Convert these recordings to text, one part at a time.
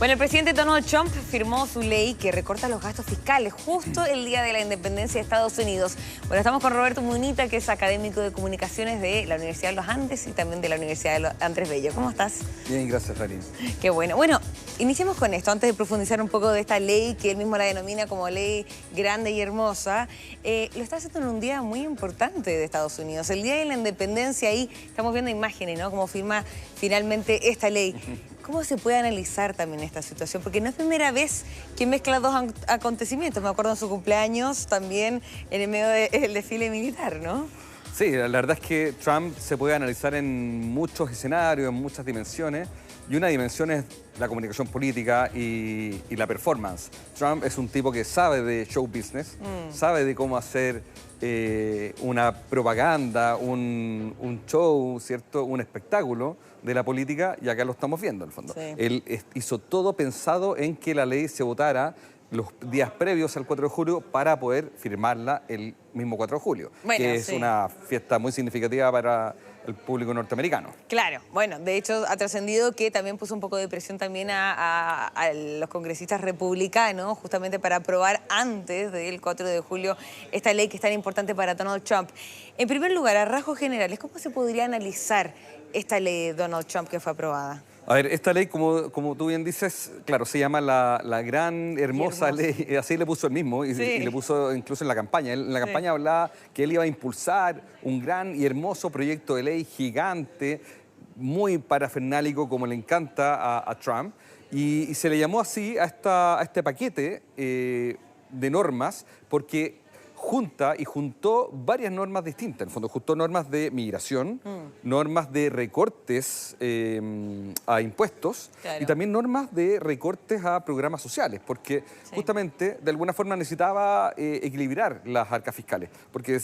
Bueno, el presidente Donald Trump firmó su ley que recorta los gastos fiscales justo el día de la independencia de Estados Unidos. Bueno, estamos con Roberto Munita, que es académico de comunicaciones de la Universidad de los Andes y también de la Universidad de Andrés Bello. ¿Cómo estás? Bien, gracias, Farid. Qué bueno. Bueno, iniciemos con esto, antes de profundizar un poco de esta ley, que él mismo la denomina como ley grande y hermosa. Lo está haciendo en un día muy importante de Estados Unidos, el día de la independencia. Ahí estamos viendo imágenes, ¿no? Cómo firma finalmente esta ley. ¿Cómo se puede analizar también esta situación? Porque no es primera vez que mezcla dos acontecimientos. Me acuerdo en su cumpleaños, también en el medio del desfile militar, ¿no? Sí, la verdad es que Trump se puede analizar en muchos escenarios, en muchas dimensiones, y una dimensión es la comunicación política y la performance. Trump es un tipo que sabe de show business, sabe de cómo hacer una propaganda, un show, ¿cierto? Un espectáculo de la política, y acá lo estamos viendo, en el fondo. Sí. Él hizo todo pensado en que la ley se votara los días previos al 4 de julio para poder firmarla el mismo 4 de julio, bueno, que es una fiesta muy significativa para el público norteamericano. Claro, bueno, de hecho ha trascendido que también puso un poco de presión también a los congresistas republicanos, justamente para aprobar antes del 4 de julio esta ley que es tan importante para Donald Trump. En primer lugar, a rasgos generales, ¿cómo se podría analizar esta ley de Donald Trump que fue aprobada? A ver, esta ley, como tú bien dices, claro, se llama la gran, hermosa ley, así le puso él mismo, y le puso incluso en la campaña. En la campaña hablaba que él iba a impulsar un gran y hermoso proyecto de ley gigante, muy parafernálico, como le encanta a Trump, y se le llamó así a este paquete de normas, porque juntó varias normas distintas. En el fondo, juntó normas de migración, normas de recortes a impuestos, claro, y también normas de recortes a programas sociales, porque justamente de alguna forma necesitaba equilibrar las arcas fiscales. Porque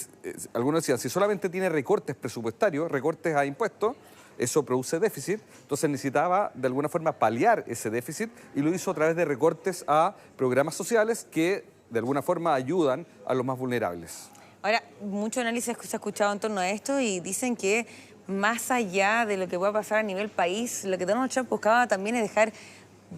algunos decían, si solamente tiene recortes presupuestarios, recortes a impuestos, eso produce déficit, entonces necesitaba de alguna forma paliar ese déficit, y lo hizo a través de recortes a programas sociales que de alguna forma ayudan a los más vulnerables. Ahora, mucho análisis se ha escuchado en torno a esto y dicen que más allá de lo que pueda pasar a nivel país, lo que Donald Trump buscaba también es dejar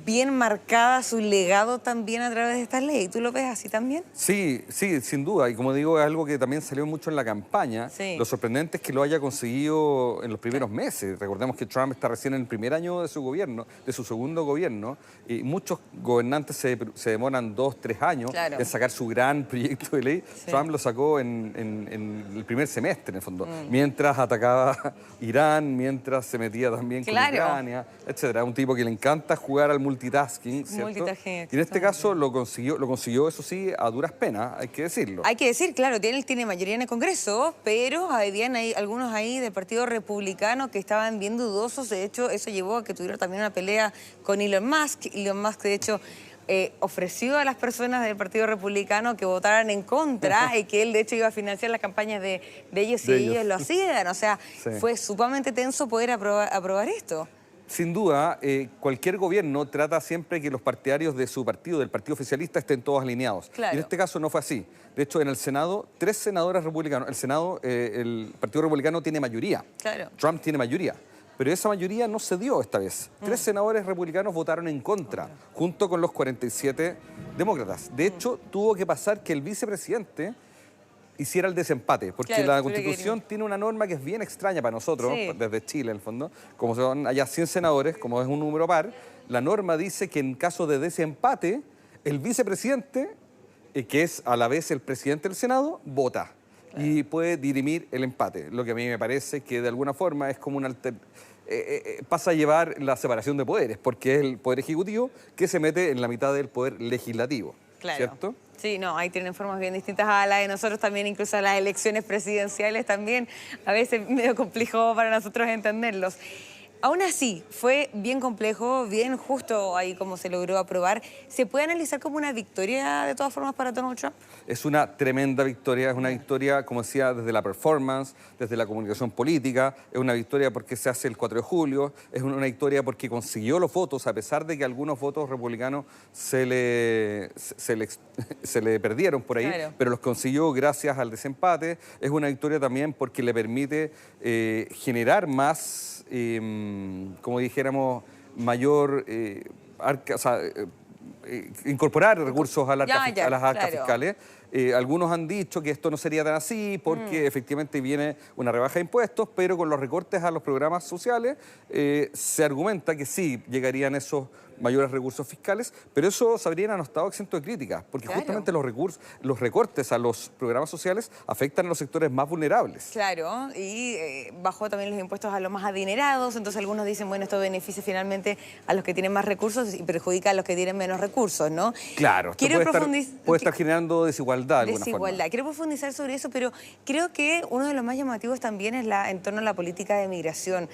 bien marcada su legado también a través de esta ley. ¿Tú lo ves así también? Sí, sí, sin duda. Y como digo, es algo que también salió mucho en la campaña. Sí. Lo sorprendente es que lo haya conseguido en los primeros meses. Recordemos que Trump está recién en el primer año de su gobierno, de su segundo gobierno, y muchos gobernantes se demoran 2, 3 años en sacar su gran proyecto de ley. Sí. Trump lo sacó en el primer semestre, en el fondo, mientras atacaba Irán, mientras se metía también con Ucrania, etcétera. Un tipo que le encanta jugar al multitasking, ¿cierto? Y en este caso lo consiguió, eso sí, a duras penas, hay que decirlo. Hay que decir, claro, él tiene mayoría en el Congreso, pero habían algunos ahí del Partido Republicano que estaban bien dudosos. De hecho, eso llevó a que tuviera también una pelea con Elon Musk. Elon Musk, de hecho, ofreció a las personas del Partido Republicano que votaran en contra y que él, de hecho, iba a financiar las campañas de ellos si ellos lo hacían. O sea, fue sumamente tenso poder aprobar esto. Sin duda, cualquier gobierno trata siempre que los partidarios de su partido, del partido oficialista, estén todos alineados. Claro. Y en este caso no fue así. De hecho, en el Senado, 3 senadores republicanos. El Senado, el Partido Republicano tiene mayoría. Claro. Trump tiene mayoría. Pero esa mayoría no se dio esta vez. 3 senadores republicanos votaron en contra, junto con los 47 demócratas. De hecho, tuvo que pasar que el vicepresidente hiciera el desempate, porque la Constitución tiene una norma que es bien extraña para nosotros, desde Chile en el fondo, como son allá 100 senadores, como es un número par, la norma dice que en caso de desempate, el vicepresidente, que es a la vez el presidente del Senado, vota y puede dirimir el empate, lo que a mí me parece que de alguna forma es como pasa a llevar la separación de poderes, porque es el poder ejecutivo que se mete en la mitad del poder legislativo, ¿cierto? Sí, no, ahí tienen formas bien distintas a la de nosotros también, incluso a las elecciones presidenciales también, a veces medio complejo para nosotros entenderlos. Aún así, fue bien complejo, bien justo ahí como se logró aprobar. ¿Se puede analizar como una victoria de todas formas para Donald Trump? Es una tremenda victoria, es una victoria, como decía, desde la performance, desde la comunicación política, es una victoria porque se hace el 4 de julio, es una victoria porque consiguió los votos, a pesar de que algunos votos republicanos se le perdieron por ahí, pero los consiguió gracias al desempate. Es una victoria también porque le permite generar más, como dijéramos, mayor incorporar recursos a las arcas claro. fiscales. Algunos han dicho que esto no sería tan así porque efectivamente viene una rebaja de impuestos, pero con los recortes a los programas sociales se argumenta que sí llegarían esos mayores recursos fiscales, pero eso Sabrina no estado exento de críticas, porque justamente los recortes a los programas sociales afectan a los sectores más vulnerables. Claro, y bajó también los impuestos a los más adinerados, entonces algunos dicen, bueno, esto beneficia finalmente a los que tienen más recursos y perjudica a los que tienen menos recursos, ¿no? Claro, esto puede estar generando desigualdad de alguna forma. Quiero profundizar sobre eso, pero creo que uno de los más llamativos también es en torno a la política de migración.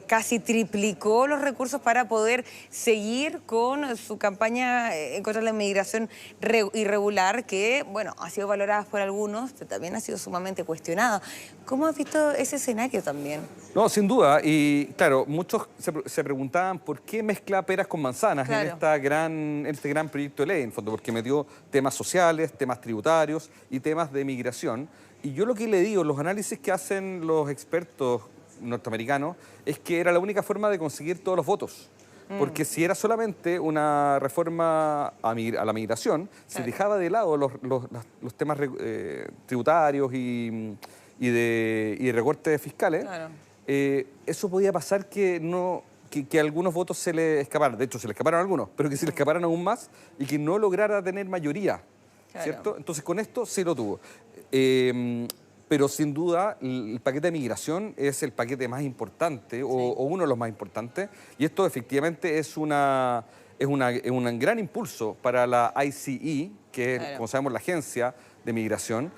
Casi triplicó los recursos para poder seguir con su campaña en contra de la inmigración irregular, que, bueno, ha sido valorada por algunos, pero también ha sido sumamente cuestionada. ¿Cómo has visto ese escenario también? No, sin duda. Y claro, muchos se preguntaban por qué mezcla peras con manzanas en este gran proyecto de ley, en fondo, porque metió temas sociales, temas tributarios y temas de migración. Y yo lo que le digo, los análisis que hacen los expertos norteamericanos, es que era la única forma de conseguir todos los votos. Porque si era solamente una reforma a la migración, se dejaba de lado los temas tributarios y recortes fiscales, eso podía pasar que algunos votos se le escaparan. De hecho, se le escaparon algunos, pero que se le escaparan aún más y que no lograra tener mayoría, ¿cierto? Entonces, con esto sí lo tuvo. Pero sin duda el paquete de migración es el paquete más importante o uno de los más importantes, y esto efectivamente es un gran impulso para la ICE, que es, como sabemos, la agencia de migración.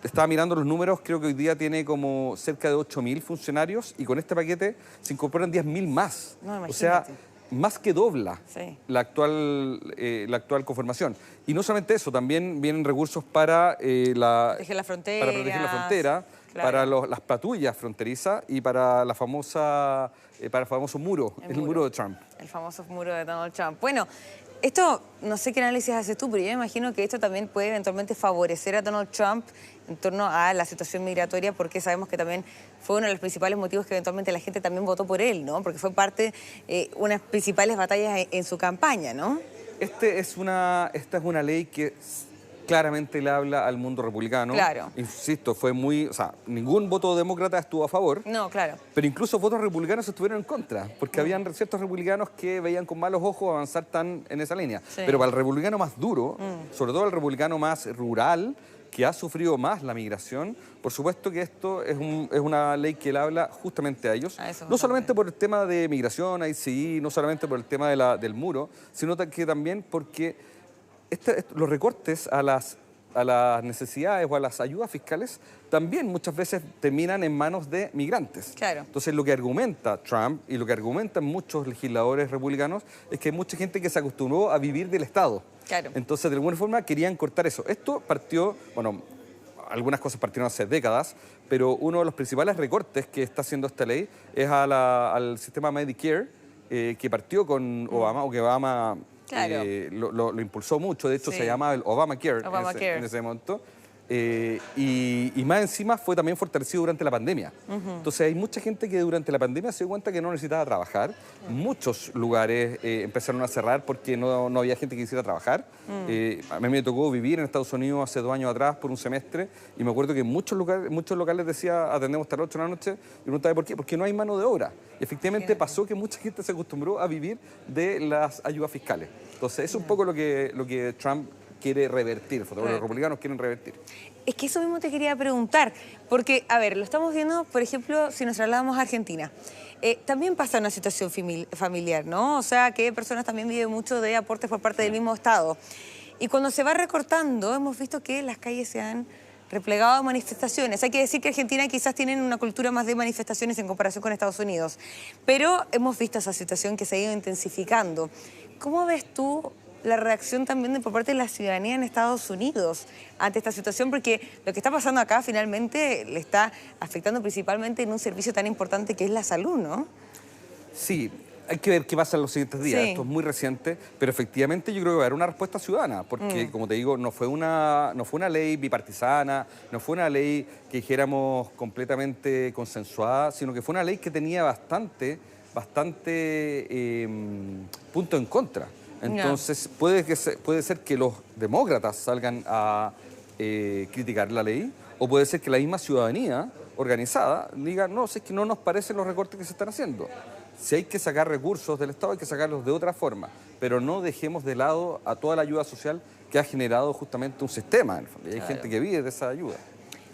Estaba mirando los números, creo que hoy día tiene como cerca de 8.000 funcionarios y con este paquete se incorporan 10.000 más. No, o sea, más que dobla la actual conformación. Y no solamente eso, también vienen recursos para proteger la frontera, para las patrullas fronterizas y para el famoso muro, el muro de Trump. El famoso muro de Donald Trump. Bueno, esto, no sé qué análisis haces tú, pero yo me imagino que esto también puede eventualmente favorecer a Donald Trump en torno a la situación migratoria, porque sabemos que también fue uno de los principales motivos que eventualmente la gente también votó por él, ¿no? Porque fue parte de unas principales batallas en su campaña, ¿no? Esta es una ley que claramente le habla al mundo republicano. Claro. Insisto, ningún voto demócrata estuvo a favor. No, claro. Pero incluso votos republicanos estuvieron en contra, porque habían ciertos republicanos que veían con malos ojos avanzar tan en esa línea. Pero para el republicano más duro, sobre todo el republicano más rural, que ha sufrido más la migración, por supuesto que esto es una ley que le habla justamente a ellos, no solamente por el tema de migración, ICI, no solamente por el tema del muro, sino que también porque los recortes a las necesidades o a las ayudas fiscales también muchas veces terminan en manos de migrantes. Claro. Entonces, lo que argumenta Trump y lo que argumentan muchos legisladores republicanos es que hay mucha gente que se acostumbró a vivir del Estado. Claro. Entonces, de alguna forma, querían cortar eso. Esto partió, bueno, algunas cosas partieron hace décadas, pero uno de los principales recortes que está haciendo esta ley es al sistema Medicare, que partió con Obama, o que Obama lo impulsó mucho. De hecho, se llamaba el Obamacare en ese momento. Y más encima fue también fortalecido durante la pandemia. Entonces hay mucha gente que durante la pandemia se dio cuenta que no necesitaba trabajar. Muchos lugares empezaron a cerrar porque no había gente que quisiera trabajar. A mí me tocó vivir en Estados Unidos hace 2 años atrás por un semestre y me acuerdo que muchos locales decía atendemos hasta las 8 de la noche y preguntaba ¿por qué? Porque no hay mano de obra. Y efectivamente pasó que mucha gente se acostumbró a vivir de las ayudas fiscales. Entonces es un poco lo que Trump quiere revertir, los republicanos quieren revertir. Es que eso mismo te quería preguntar, porque, a ver, lo estamos viendo, por ejemplo, si nos trasladamos a Argentina. También pasa una situación familiar, ¿no? O sea, que personas también viven mucho de aportes por parte del mismo Estado. Y cuando se va recortando, hemos visto que las calles se han replegado a manifestaciones. Hay que decir que Argentina quizás tienen una cultura más de manifestaciones en comparación con Estados Unidos, pero hemos visto esa situación que se ha ido intensificando. ¿Cómo ves tú la reacción también por parte de la ciudadanía en Estados Unidos ante esta situación? Porque lo que está pasando acá finalmente le está afectando principalmente en un servicio tan importante que es la salud, ¿no? Sí, hay que ver qué pasa en los siguientes días. Esto es muy reciente, pero efectivamente yo creo que va a haber una respuesta ciudadana, porque, como te digo, no fue una ley bipartisana, no fue una ley que dijéramos completamente consensuada, sino que fue una ley que tenía bastante bastante punto en contra. Entonces, puede ser que los demócratas salgan a criticar la ley, o puede ser que la misma ciudadanía organizada diga, no, si es que no nos parecen los recortes que se están haciendo. Si hay que sacar recursos del Estado, hay que sacarlos de otra forma, pero no dejemos de lado a toda la ayuda social que ha generado justamente un sistema, en el fondo, y hay gente que vive de esa ayuda.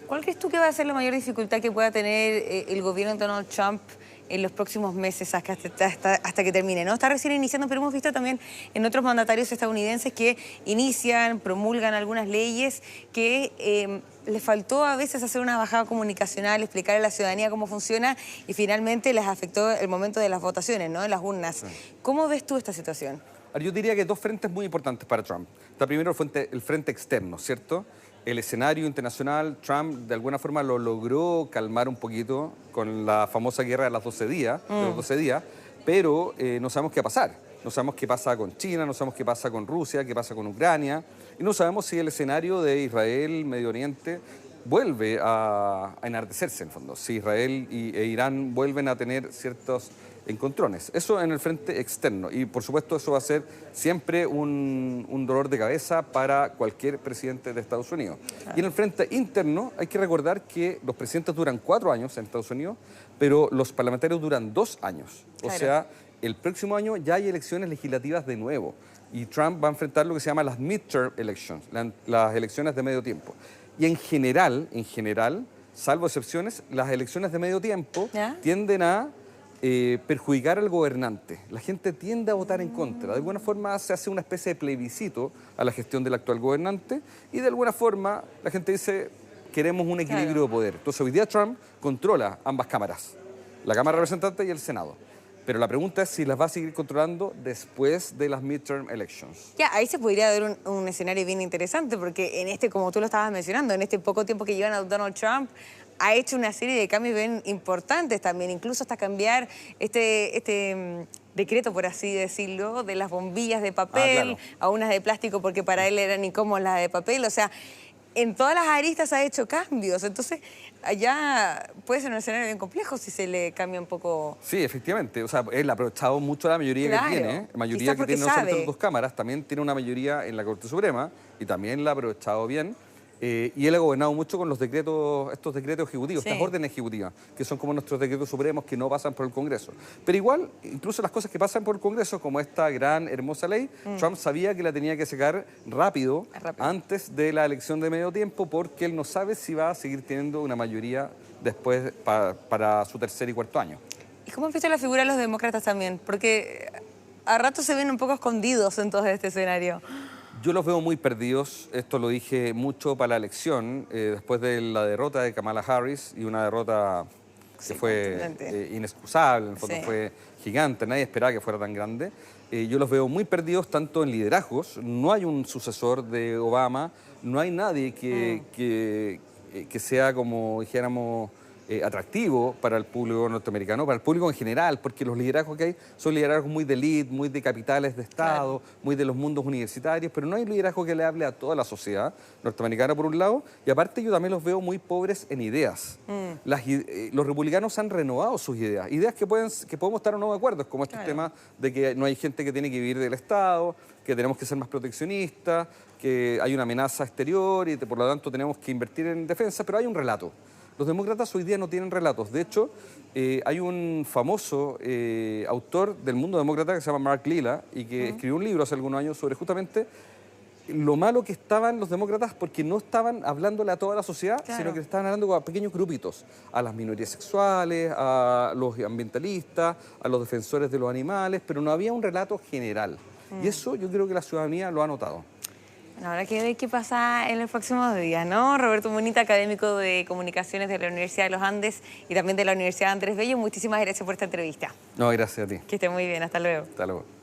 ¿Cuál crees tú que va a ser la mayor dificultad que pueda tener el gobierno de Donald Trump en los próximos meses hasta que termine, ¿no? Está recién iniciando, pero hemos visto también en otros mandatarios estadounidenses que inician, promulgan algunas leyes que les faltó a veces hacer una bajada comunicacional, explicar a la ciudadanía cómo funciona y finalmente les afectó el momento de las votaciones, ¿no? En las urnas. Sí. ¿Cómo ves tú esta situación? Yo diría que dos frentes muy importantes para Trump. Está primero el frente externo, ¿cierto? El escenario internacional, Trump de alguna forma lo logró calmar un poquito con la famosa guerra de los 12 días, pero no sabemos qué va a pasar. No sabemos qué pasa con China, no sabemos qué pasa con Rusia, qué pasa con Ucrania, y no sabemos si el escenario de Israel, Medio Oriente, vuelve a enardecerse en el fondo, si Israel e Irán vuelven a tener ciertos encontrones. Eso en el frente externo, y por supuesto eso va a ser siempre un dolor de cabeza para cualquier presidente de Estados Unidos. Y en el frente interno hay que recordar que los presidentes duran 4 años en Estados Unidos, pero los parlamentarios duran 2 años. O sea, el próximo año ya hay elecciones legislativas de nuevo, y Trump va a enfrentar lo que se llama las midterm elections, las elecciones de medio tiempo. Y en general, salvo excepciones, las elecciones de medio tiempo tienden a perjudicar al gobernante. La gente tiende a votar en contra. De alguna forma se hace una especie de plebiscito a la gestión del actual gobernante y de alguna forma la gente dice, queremos un equilibrio de poder. Entonces hoy día Trump controla ambas cámaras, la Cámara de Representantes y el Senado. Pero la pregunta es si las va a seguir controlando después de las midterm elections. Ya, ahí se podría ver un escenario bien interesante, porque en este, como tú lo estabas mencionando, en este poco tiempo que llevan a Donald Trump, ha hecho una serie de cambios bien importantes también, incluso hasta cambiar este decreto, por así decirlo, de las bombillas de papel a unas de plástico, porque para él eran incómodas las de papel. O sea, en todas las aristas ha hecho cambios. Entonces, allá puede ser un escenario bien complejo si se le cambia un poco. Sí, efectivamente. O sea, él ha aprovechado mucho la mayoría que tiene. La mayoría que tiene no solamente las dos cámaras, también tiene una mayoría en la Corte Suprema y también la ha aprovechado bien. Y él ha gobernado mucho con los decretos, estos decretos ejecutivos, estas órdenes ejecutivas, que son como nuestros decretos supremos que no pasan por el Congreso. Pero igual, incluso las cosas que pasan por el Congreso, como esta gran, hermosa ley, Trump sabía que la tenía que sacar rápido antes de la elección de medio tiempo, porque él no sabe si va a seguir teniendo una mayoría después para su tercer y cuarto año. ¿Y cómo has visto la figura de los demócratas también? Porque a ratos se ven un poco escondidos en todo este escenario. Yo los veo muy perdidos, esto lo dije mucho para la elección, después de la derrota de Kamala Harris, y una derrota que fue inexcusable, en el fondo fue gigante, nadie esperaba que fuera tan grande. Yo los veo muy perdidos tanto en liderazgos, no hay un sucesor de Obama, no hay nadie que sea, como dijéramos, atractivo para el público norteamericano, para el público en general, porque los liderazgos que hay son liderazgos muy de élite, muy de capitales de Estado, muy de los mundos universitarios, pero no hay liderazgo que le hable a toda la sociedad norteamericana, por un lado, y aparte yo también los veo muy pobres en ideas. Los republicanos han renovado sus ideas, ideas que podemos estar o no de acuerdo, como estos temas de que no hay gente que tiene que vivir del Estado, que tenemos que ser más proteccionistas, que hay una amenaza exterior y por lo tanto tenemos que invertir en defensa, pero hay un relato. Los demócratas hoy día no tienen relatos. De hecho, hay un famoso autor del mundo demócrata que se llama Mark Lilla y que escribió un libro hace algunos años sobre justamente lo malo que estaban los demócratas porque no estaban hablándole a toda la sociedad, sino que estaban hablando a pequeños grupitos, a las minorías sexuales, a los ambientalistas, a los defensores de los animales, pero no había un relato general. Y eso yo creo que la ciudadanía lo ha notado. Habrá que ver qué pasa en los próximos días, ¿no? Roberto Munita, académico de Comunicaciones de la Universidad de los Andes y también de la Universidad Andrés Bello. Muchísimas gracias por esta entrevista. No, gracias a ti. Que esté muy bien. Hasta luego. Hasta luego.